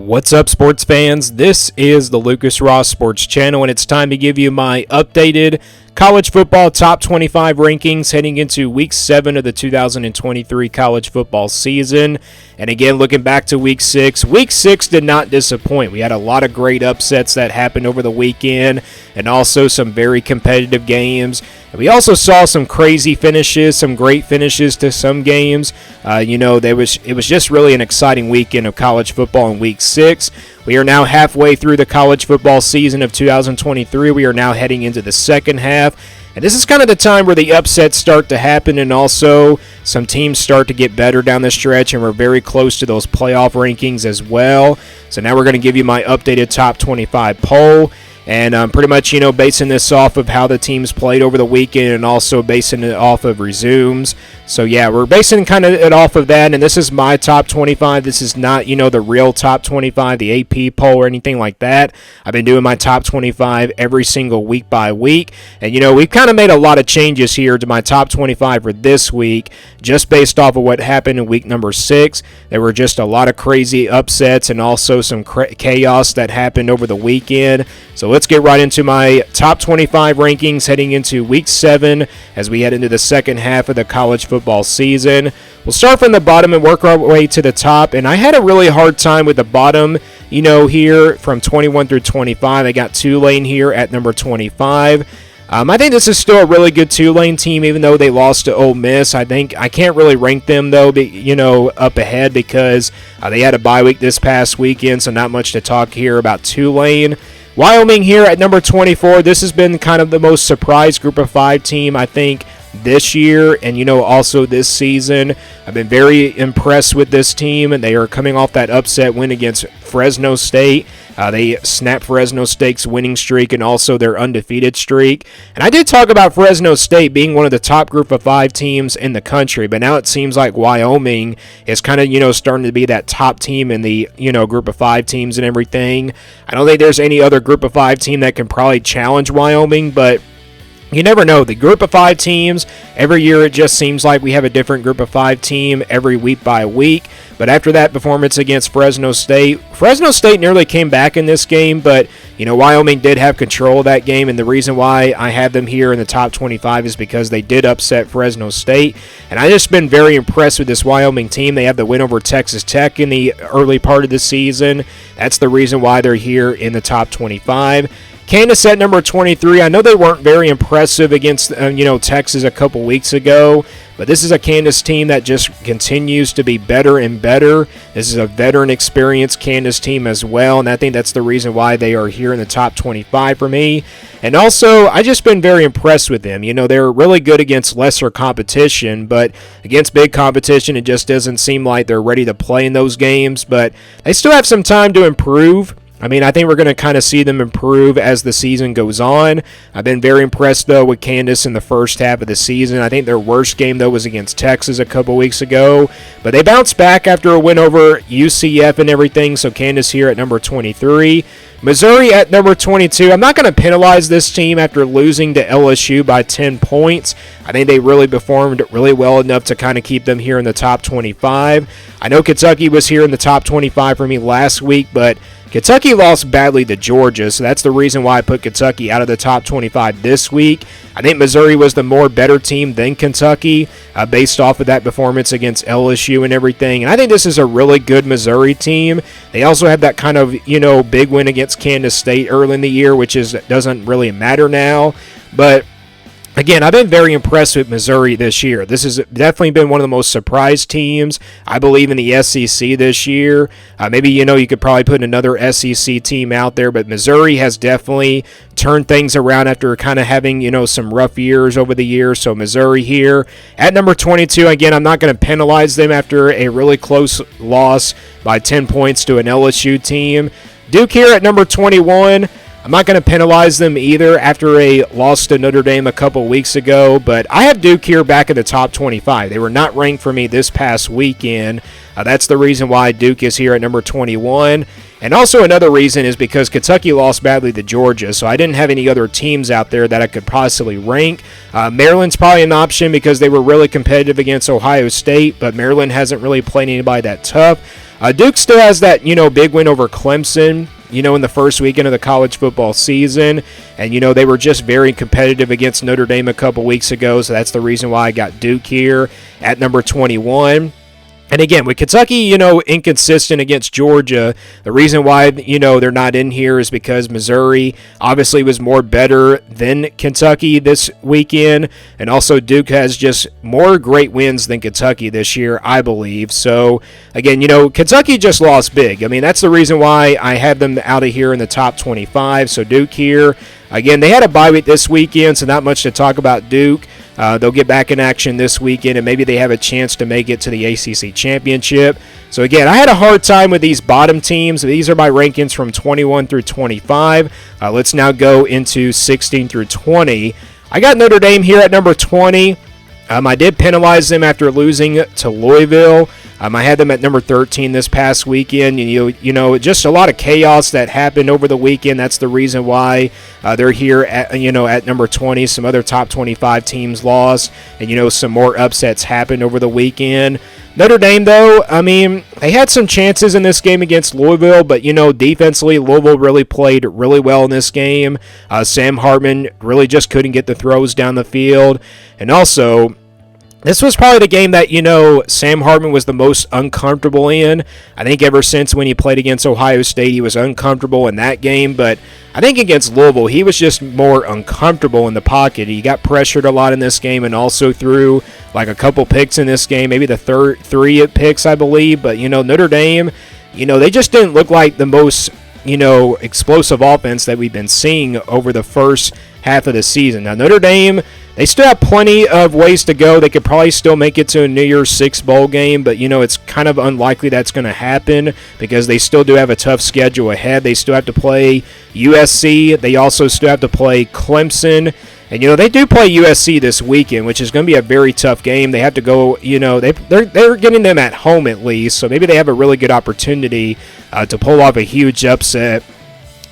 What's up, sports fans? This is the Lucas Ross Sports Channel, and it's time to give you my updated college football top 25 rankings heading into Week 7 of the 2023 college football season. And again, looking back to Week 6 did not disappoint. We had a lot of great upsets that happened over the weekend, and also some very competitive games. And we also saw some crazy finishes, some great finishes to some games. It was just really an exciting weekend of college football in Week 6. We are now halfway through the college football season of 2023. We are now heading into the second half. And this is kind of the time where the upsets start to happen, and also some teams start to get better down the stretch, and we're very close to those playoff rankings as well. So now we're going to give you my updated top 25 poll. And I'm pretty much, basing this off of how the teams played over the weekend, and also basing it off of resumes. So, yeah, we're basing kind of it off of that. And this is my top 25. This is not, the real top 25, the AP poll or anything like that. I've been doing my top 25 every single week by week. And, we've kind of made a lot of changes here to my top 25 for this week, just based off of what happened in week number 6. There were just a lot of crazy upsets, and also some chaos that happened over the weekend. So let's get right into my top 25 rankings heading into Week 7 as we head into the second half of the college football season. We'll start from the bottom and work our way to the top, and I had a really hard time with the bottom, here from 21 through 25. I got Tulane here at number 25. I think this is still a really good Tulane team, even though they lost to Ole Miss. I can't really rank them, though, up ahead, because they had a bye week this past weekend, so not much to talk here about Tulane. Wyoming here at number 24. This has been kind of the most surprise Group of 5 team, I think, this year, and also this season. I've been very impressed with this team, and they are coming off that upset win against Fresno State. They snapped Fresno State's winning streak and also their undefeated streak. And I did talk about Fresno State being one of the top Group of 5 teams in the country, but now it seems like Wyoming is kind of, starting to be that top team in the, Group of 5 teams and everything. I don't think there's any other Group of 5 team that can probably challenge Wyoming, but you never know. The Group of 5 teams, every year it just seems like we have a different Group of 5 team every week by week. But after that performance against Fresno State nearly came back in this game, but, Wyoming did have control of that game, and the reason why I have them here in the top 25 is because they did upset Fresno State. And I just been very impressed with this Wyoming team. They have the win over Texas Tech in the early part of the season. That's the reason why they're here in the top 25. Kansas at number 23. I know they weren't very impressive against, Texas a couple weeks ago, but this is a Kansas team that just continues to be better and better. This is a veteran experienced Kansas team as well, and I think that's the reason why they are here in the top 25 for me. And also, I just been very impressed with them. They're really good against lesser competition, but against big competition, it just doesn't seem like they're ready to play in those games, but they still have some time to improve. I think we're going to kind of see them improve as the season goes on. I've been very impressed, though, with Kansas in the first half of the season. I think their worst game, though, was against Texas a couple weeks ago. But they bounced back after a win over UCF and everything, so Kansas here at number 23. Missouri at number 22. I'm not going to penalize this team after losing to LSU by 10 points. I think they really performed really well enough to kind of keep them here in the top 25. I know Kentucky was here in the top 25 for me last week, but Kentucky lost badly to Georgia, so that's the reason why I put Kentucky out of the top 25 this week. I think Missouri was the more better team than Kentucky based off of that performance against LSU and everything. And I think this is a really good Missouri team. They also have that kind of, big win against Kansas State early in the year, which doesn't really matter now. But again, I've been very impressed with Missouri this year. This has definitely been one of the most surprised teams, I believe, in the SEC this year. Maybe, you could probably put another SEC team out there, but Missouri has definitely turned things around after kind of having, some rough years over the years. So Missouri here at number 22. Again, I'm not going to penalize them after a really close loss by 10 points to an LSU team. Duke here at number 21. I'm not going to penalize them either after a loss to Notre Dame a couple weeks ago, but I have Duke here back in the top 25. They were not ranked for me this past weekend. That's the reason why Duke is here at number 21. And also another reason is because Kentucky lost badly to Georgia, so I didn't have any other teams out there that I could possibly rank. Maryland's probably an option because they were really competitive against Ohio State, but Maryland hasn't really played anybody that tough. Duke still has that, big win over Clemson, in the first weekend of the college football season. And, they were just very competitive against Notre Dame a couple weeks ago. So that's the reason why I got Duke here at number 21. And again, with Kentucky, inconsistent against Georgia, the reason why, they're not in here is because Missouri obviously was more better than Kentucky this weekend. And also Duke has just more great wins than Kentucky this year, I believe. So, again, Kentucky just lost big. I mean, that's the reason why I had them out of here in the top 25. So Duke here. Again, they had a bye week this weekend, so not much to talk about Duke. They'll get back in action this weekend, and maybe they have a chance to make it to the ACC Championship. So, again, I had a hard time with these bottom teams. These are my rankings from 21 through 25. Let's now go into 16 through 20. I got Notre Dame here at number 20. I did penalize them after losing to Louisville. I had them at number 13 this past weekend. Just a lot of chaos that happened over the weekend. That's the reason why they're here at number 20. Some other top 25 teams lost, and some more upsets happened over the weekend. Notre Dame, though, they had some chances in this game against Louisville, but, defensively, Louisville really played really well in this game. Sam Hartman really just couldn't get the throws down the field. And also, this was probably the game that, Sam Hartman was the most uncomfortable in. I think ever since when he played against Ohio State, he was uncomfortable in that game. But I think against Louisville, he was just more uncomfortable in the pocket. He got pressured a lot in this game and also threw like a couple picks in this game, maybe the three picks, I believe. But, Notre Dame, they just didn't look like the most, explosive offense that we've been seeing over the first half of the season. Now, Notre Dame, they still have plenty of ways to go. They could probably still make it to a New Year's Six bowl game, but, it's kind of unlikely that's going to happen because they still do have a tough schedule ahead. They still have to play USC. They also still have to play Clemson. And, they do play USC this weekend, which is going to be a very tough game. They have to go, they're getting them at home at least, so maybe they have a really good opportunity to pull off a huge upset,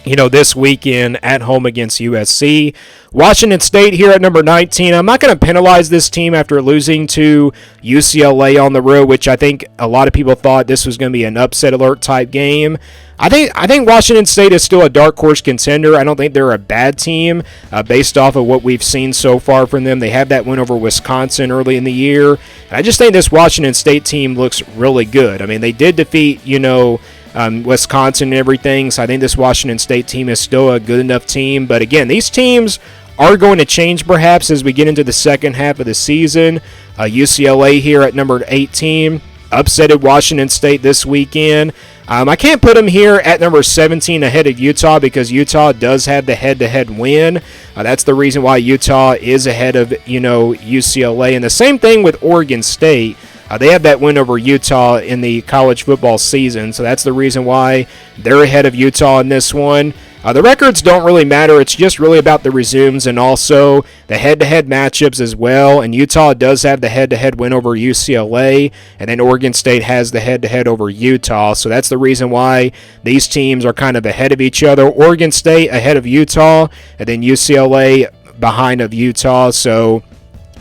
this weekend at home against USC. Washington State here at number 19. I'm not going to penalize this team after losing to UCLA on the road, which I think a lot of people thought this was going to be an upset alert type game. I think Washington State is still a dark horse contender. I don't think they're a bad team based off of what we've seen so far from them. They had that win over Wisconsin early in the year. And I just think this Washington State team looks really good. I mean, they did defeat, Wisconsin and everything, so I think this Washington State team is still a good enough team. But again, these teams are going to change perhaps as we get into the second half of the season. UCLA here at number 18 upsetted Washington State this weekend. I can't put them here at number 17 ahead of Utah because Utah does have the head-to-head win. That's the reason why Utah is ahead of, UCLA. And the same thing with Oregon State. They have that win over Utah in the college football season, so that's the reason why they're ahead of Utah in this one. The records don't really matter. It's just really about the resumes and also the head-to-head matchups as well. And Utah does have the head-to-head win over UCLA, and then Oregon State has the head-to-head over Utah. So that's the reason why these teams are kind of ahead of each other. Oregon State ahead of Utah, and then UCLA behind of Utah. So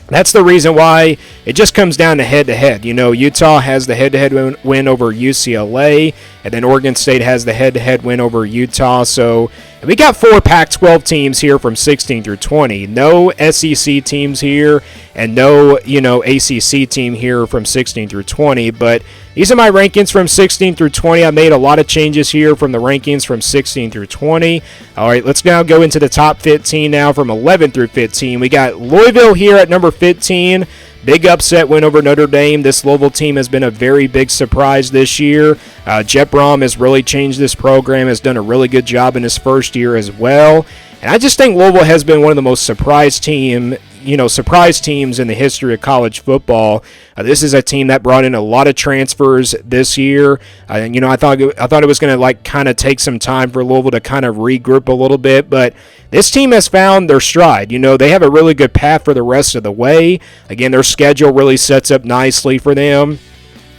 that's the reason why it just comes down to head-to-head. Utah has the head-to-head win over UCLA, and then Oregon State has the head-to-head win over Utah. So we got 4 Pac-12 teams here from 16 through 20. No SEC teams here, and no, ACC team here from 16 through 20. But these are my rankings from 16 through 20. I made a lot of changes here from the rankings from 16 through 20. All right, let's now go into the top 15 now from 11 through 15. We got Louisville here at number 15. Big upset win over Notre Dame. This Louisville team has been a very big surprise this year. Jeff Brom has really changed this program, has done a really good job in his first year as well. And I just think Louisville has been one of the most surprise teams in the history of college football. This is a team that brought in a lot of transfers this year. I thought it was going to kind of take some time for Louisville to kind of regroup a little bit, but this team has found their stride. They have a really good path for the rest of the way. Again, their schedule really sets up nicely for them.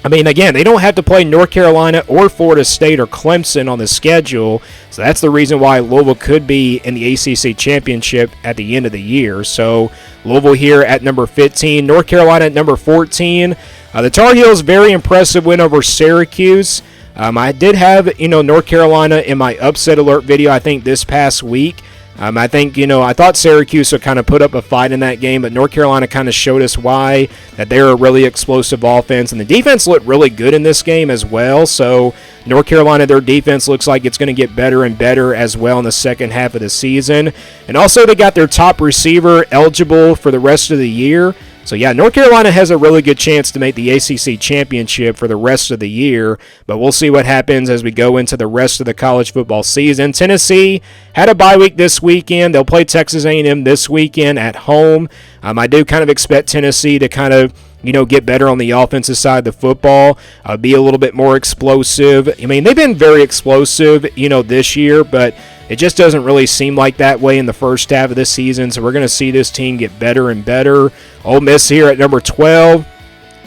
Again, they don't have to play North Carolina or Florida State or Clemson on the schedule, so that's the reason why Louisville could be in the ACC Championship at the end of the year. So Louisville here at number 15, North Carolina at number 14. The Tar Heels, very impressive win over Syracuse. I did have, North Carolina in my upset alert video, I think, this past week. I think, I thought Syracuse would kind of put up a fight in that game, but North Carolina kind of showed us why, that they're a really explosive offense. And the defense looked really good in this game as well. So North Carolina, their defense looks like it's going to get better and better as well in the second half of the season. And also they got their top receiver eligible for the rest of the year. So, yeah, North Carolina has a really good chance to make the ACC championship for the rest of the year, but we'll see what happens as we go into the rest of the college football season. Tennessee had a bye week this weekend. They'll play Texas A&M this weekend at home. I do kind of expect Tennessee to kind of get better on the offensive side of the football, be a little bit more explosive. I mean, they've been very explosive, this year, but it just doesn't really seem like that way in the first half of this season, so we're going to see this team get better and better. Ole Miss here at number 12.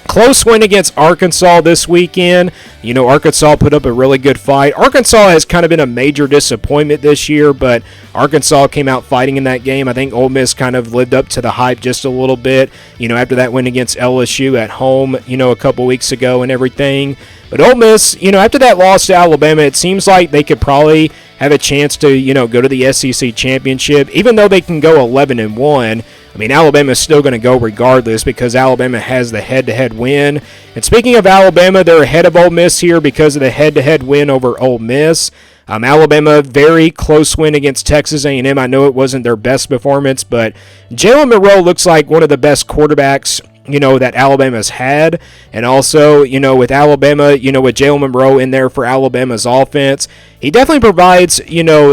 Close win against Arkansas this weekend. Arkansas put up a really good fight. Arkansas has kind of been a major disappointment this year, but Arkansas came out fighting in that game. I think Ole Miss kind of lived up to the hype just a little bit, after that win against LSU at home, a couple weeks ago and everything. But Ole Miss, after that loss to Alabama, it seems like they could probably have a chance to, go to the SEC championship, even though they can go 11-1. I mean, Alabama's still going to go regardless because Alabama has the head-to-head win. And speaking of Alabama, they're ahead of Ole Miss here because of the head-to-head win over Ole Miss. Alabama, very close win against Texas A&M. I know it wasn't their best performance, but Jalen Monroe looks like one of the best quarterbacks that Alabama's had. And also, with Alabama, with Jalen Monroe in there for Alabama's offense, he definitely provides,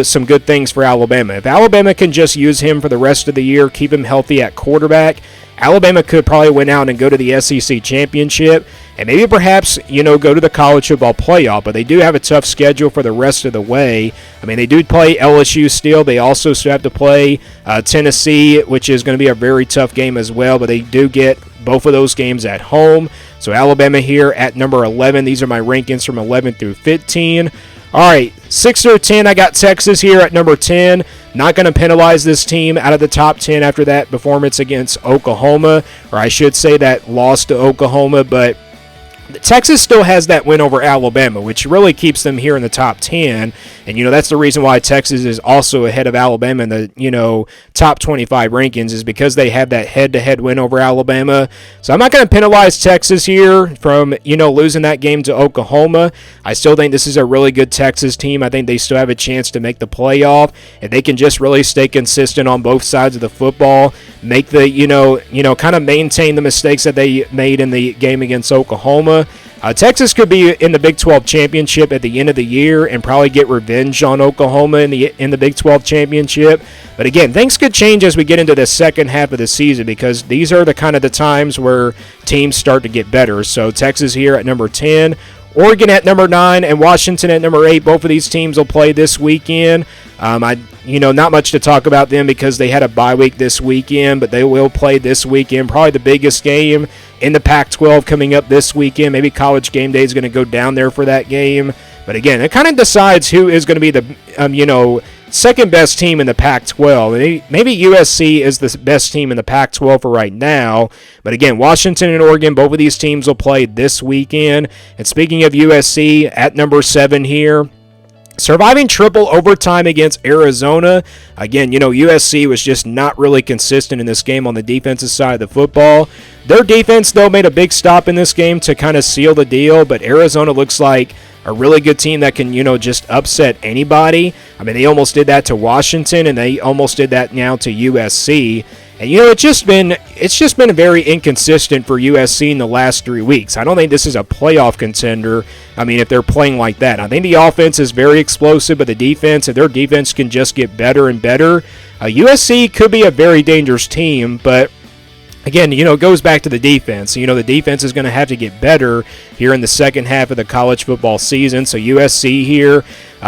some good things for Alabama. If Alabama can just use him for the rest of the year, keep him healthy at quarterback, Alabama could probably win out and go to the SEC championship and maybe perhaps, go to the college football playoff. But they do have a tough schedule for the rest of the way. I mean, they do play LSU still. They also still have to play Tennessee, which is going to be a very tough game as well. But they do get both of those games at home. So Alabama here at number 11. These are my rankings from 11 through 15. All right, 6 through 10, I got Texas here at number 10. Not going to penalize this team out of the top 10 after that performance against Oklahoma, or I should say that loss to Oklahoma, but Texas still has that win over Alabama, which really keeps them here in the top 10. And, that's the reason why Texas is also ahead of Alabama in the, top 25 rankings is because they have that head-to-head win over Alabama. So I'm not going to penalize Texas here from, losing that game to Oklahoma. I still think this is a really good Texas team. I think they still have a chance to make the playoff. If they can just really stay consistent on both sides of the football, make the, kind of maintain the mistakes that they made in the game against Oklahoma. Texas could be in the Big 12 championship at the end of the year and probably get revenge on Oklahoma in the Big 12 championship. But again, things could change as we get into the second half of the season because these are the kind of the times where teams start to get better. So Texas here at number 10. Oregon at number 9 and Washington at number 8. Both of these teams will play this weekend. Not much to talk about them because they had a bye week this weekend, but they will play this weekend. Probably the biggest game in the Pac-12 coming up this weekend. Maybe College Game Day is going to go down there for that game. But again, it kind of decides who is going to be the, second best team in the Pac-12. Maybe USC is the best team in the Pac-12 for right now. But again, Washington and Oregon, both of these teams will play this weekend. And speaking of USC, at number 7 here, surviving triple overtime against Arizona. Again, USC was just not really consistent in this game on the defensive side of the football. Their defense, though, made a big stop in this game to kind of seal the deal, but Arizona looks like a really good team that can, just upset anybody. I mean, they almost did that to Washington, and they almost did that now to USC. And, it's just been very inconsistent for USC in the last 3 weeks. I don't think this is a playoff contender, if they're playing like that. I think the offense is very explosive, but the defense, if their defense can just get better and better, USC could be a very dangerous team, but again, it goes back to the defense. The defense is going to have to get better here in the second half of the college football season. So USC here,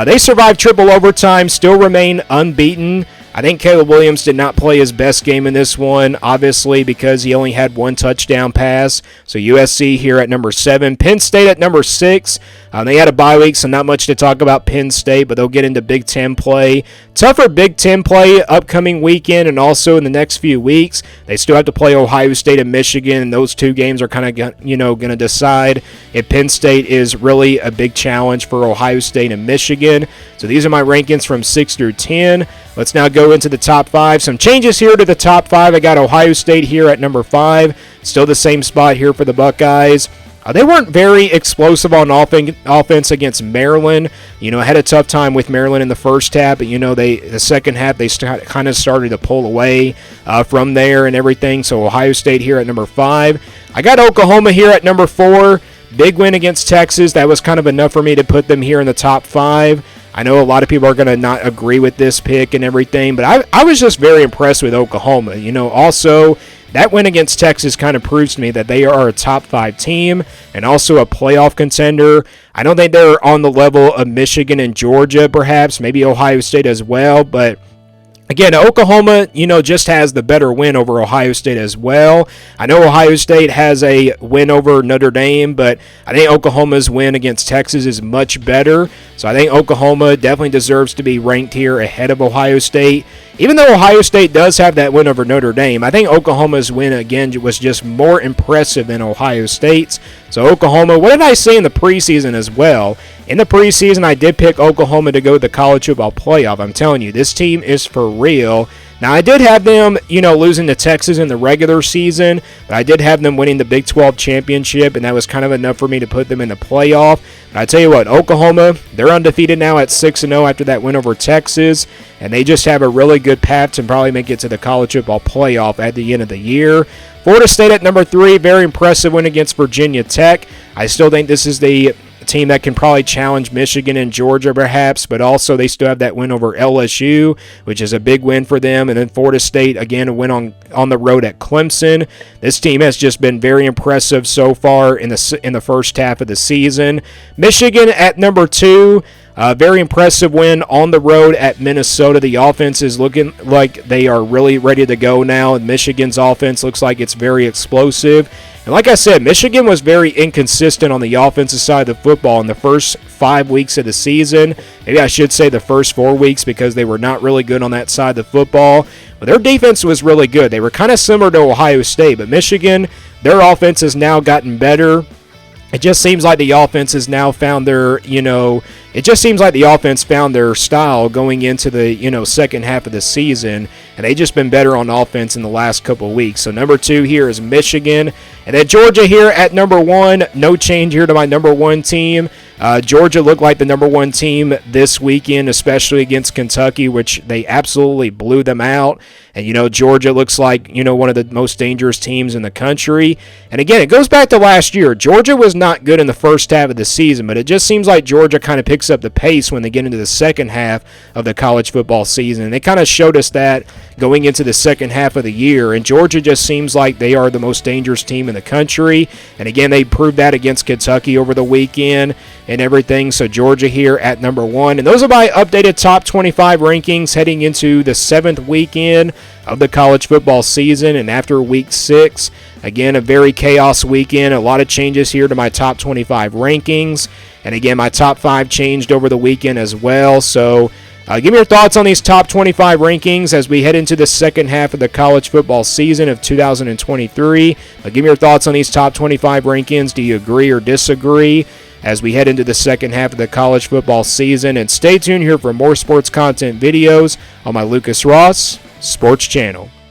they survived triple overtime, still remain unbeaten. I think Caleb Williams did not play his best game in this one, obviously, because he only had one touchdown pass. So USC here at number 7. Penn State at number 6. They had a bye week, so not much to talk about Penn State, but they'll get into Big Ten play. Tougher Big Ten play upcoming weekend and also in the next few weeks. They still have to play Ohio State and Michigan, and those two games are kind of going to decide if Penn State is really a big challenge for Ohio State and Michigan. So these are my rankings from 6 through 10. Let's now go into the top 5. Some changes here to the top 5. I got Ohio State here at number 5. Still the same spot here for the Buckeyes. They weren't very explosive on offense against Maryland. Had a tough time with Maryland in the first half, but the second half they kind of started to pull away from there and everything. So Ohio State here at number 5. I got Oklahoma here at number 4. Big win against Texas. That was kind of enough for me to put them here in the top 5. I know a lot of people are going to not agree with this pick and everything, but I was just very impressed with Oklahoma. Also, that win against Texas kind of proves to me that they are a top 5 team and also a playoff contender. I don't think they're on the level of Michigan and Georgia, perhaps, maybe Ohio State as well, but again, Oklahoma, just has the better win over Ohio State as well. I know Ohio State has a win over Notre Dame, but I think Oklahoma's win against Texas is much better. So I think Oklahoma definitely deserves to be ranked here ahead of Ohio State. Even though Ohio State does have that win over Notre Dame, I think Oklahoma's win, again, was just more impressive than Ohio State's. So Oklahoma, what did I say in the preseason as well? In the preseason, I did pick Oklahoma to go to the college football playoff. I'm telling you, this team is for real. Now, I did have them, losing to Texas in the regular season, but I did have them winning the Big 12 championship, and that was kind of enough for me to put them in the playoff. But I tell you what, Oklahoma, they're undefeated now at 6-0 after that win over Texas, and they just have a really good path to probably make it to the college football playoff at the end of the year. Florida State at number 3, very impressive win against Virginia Tech. I still think this is the team that can probably challenge Michigan and Georgia perhaps, but also they still have that win over LSU, which is a big win for them. And then Florida State, again, a win on the road at Clemson. This team has just been very impressive so far in the first half of the season. Michigan at number 2. Very impressive win on the road at Minnesota. The offense is looking like they are really ready to go now, and Michigan's offense looks like it's very explosive. And like I said, Michigan was very inconsistent on the offensive side of the football in the first 5 weeks of the season. Maybe I should say the first 4 weeks, because they were not really good on that side of the football. But their defense was really good. They were kind of similar to Ohio State, but Michigan, their offense has now gotten better. It just seems like the offense has now found their, it just seems like the offense found their style going into the, second half of the season, and they've just been better on offense in the last couple of weeks. So number 2 here is Michigan, and then Georgia here at number 1. No change here to my number 1 team. Georgia looked like the number 1 team this weekend, especially against Kentucky, which they absolutely blew them out. And, Georgia looks like, one of the most dangerous teams in the country. And again, it goes back to last year. Georgia was not good in the first half of the season, but it just seems like Georgia kind of picks up the pace when they get into the second half of the college football season. And they kind of showed us that going into the second half of the year. And Georgia just seems like they are the most dangerous team in the country. And again, they proved that against Kentucky over the weekend and everything. So Georgia here at number 1. And those are my updated top 25 rankings heading into the 7th weekend of the college football season. And after week 6, again, a very chaos weekend. A lot of changes here to my top 25 rankings. And again, my top 5 changed over the weekend as well. So give me your thoughts on these top 25 rankings as we head into the second half of the college football season of 2023. Give me your thoughts on these top 25 rankings. Do you agree or disagree as we head into the second half of the college football season? And stay tuned here for more sports content videos on my Lucas Ross Sports Channel.